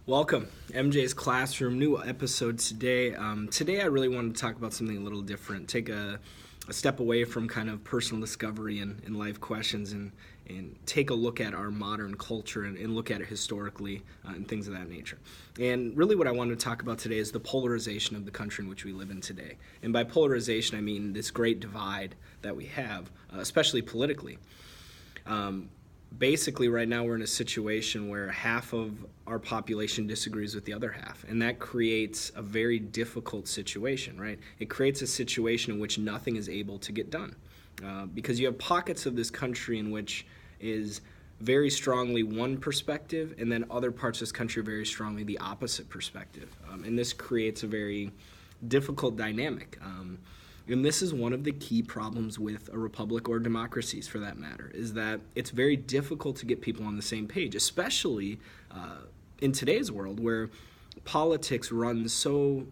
Welcome, MJ's Classroom, new episode today. Today I really wanted to talk about something a little different, take a step away from kind of personal discovery and life questions and take a look at our modern culture and look at it historically and things of that nature. And really what I wanted to talk about today is the polarization of the country in which we live in today. And by polarization I mean this great divide that we have, especially politically. Basically, right now we're in a situation where half of our population disagrees with the other half, and that creates a very difficult situation, right? It creates a situation in which nothing is able to get done, because you have pockets of this country in which is very strongly one perspective, and then other parts of this country are very strongly the opposite perspective, and this creates a very difficult dynamic. And this is one of the key problems with a republic or democracies, for that matter, is that it's very difficult to get people on the same page, especially in today's world where politics runs so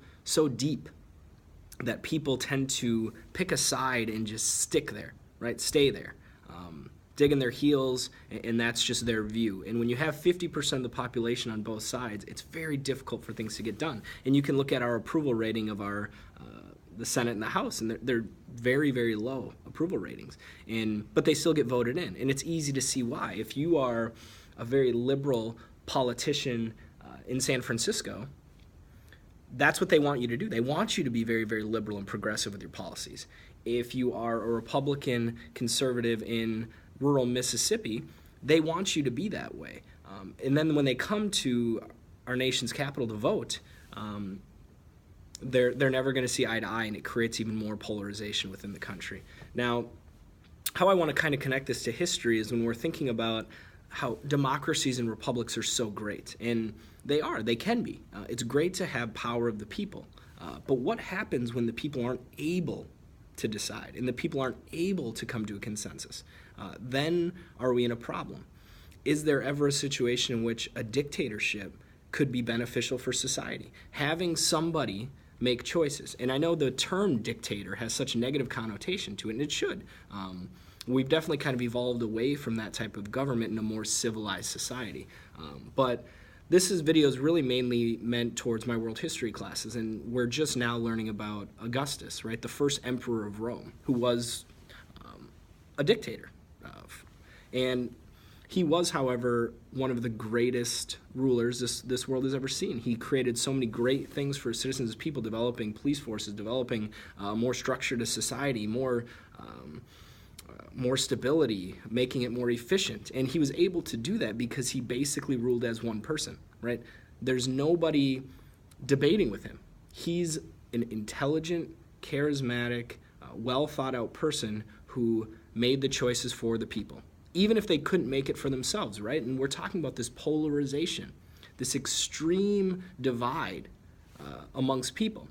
deep that people tend to pick a side and just stick there, right? Stay there, digging their heels, and that's just their view. And when you have 50% of the population on both sides, it's very difficult for things to get done. And you can look at our approval rating of our the Senate and the House, and they're very, very low approval ratings, but they still get voted in, and it's easy to see why. If you are a very liberal politician in San Francisco, that's what they want you to do. They want you to be very, very liberal and progressive with your policies. If you are a Republican conservative in rural Mississippi, they want you to be that way. And then when they come to our nation's capital to vote, they're never going to see eye to eye, and it creates even more polarization within the country. Now, how I want to kind of connect this to history is when we're thinking about how democracies and republics are so great, and they can be. It's great to have power of the people, but what happens when the people aren't able to decide and the people aren't able to come to a consensus? Then are we in a problem? Is there ever a situation in which a dictatorship could be beneficial for society? Having somebody make choices. And I know the term dictator has such a negative connotation to it, and it should. We've definitely kind of evolved away from that type of government in a more civilized society. But this video is really mainly meant towards my world history classes, and we're just now learning about Augustus, right? The first emperor of Rome, who was a dictator. And he was, however, one of the greatest rulers this world has ever seen. He created so many great things for citizens as people, developing police forces, developing more structure to society, more stability, making it more efficient. And he was able to do that because he basically ruled as one person, right? There's nobody debating with him. He's an intelligent, charismatic, well thought out person who made the choices for the people, even if they couldn't make it for themselves, right? And we're talking about this polarization, this extreme divide amongst people.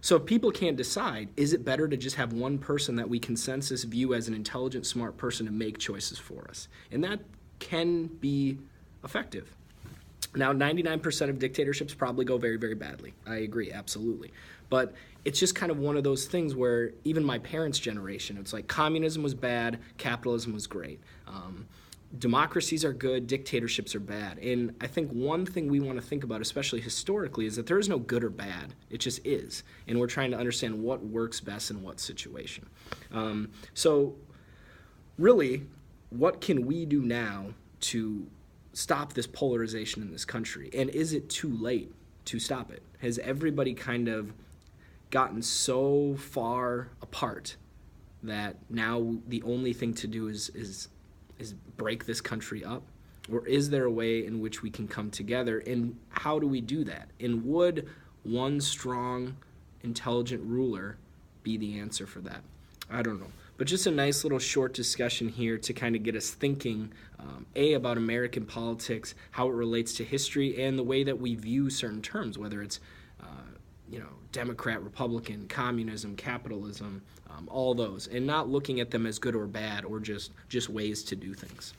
So if people can't decide, is it better to just have one person that we consensus view as an intelligent, smart person to make choices for us? And that can be effective. Now, 99% of dictatorships probably go very, very badly. I agree, absolutely. But it's just kind of one of those things where even my parents' generation, it's like communism was bad, capitalism was great. Democracies are good, dictatorships are bad. And I think one thing we want to think about, especially historically, is that there is no good or bad. It just is. And we're trying to understand what works best in what situation. So really, what can we do now to stop this polarization in this country? And is it too late to stop it? Has everybody kind of gotten so far apart that now the only thing to do is break this country up? Or is there a way in which we can come together, and how do we do that? And would one strong, intelligent ruler be the answer for that? I don't know. But just a nice little short discussion here to kind of get us thinking, about American politics, how it relates to history, and the way that we view certain terms, whether it's Democrat, Republican, communism, capitalism, all those, and not looking at them as good or bad or just ways to do things.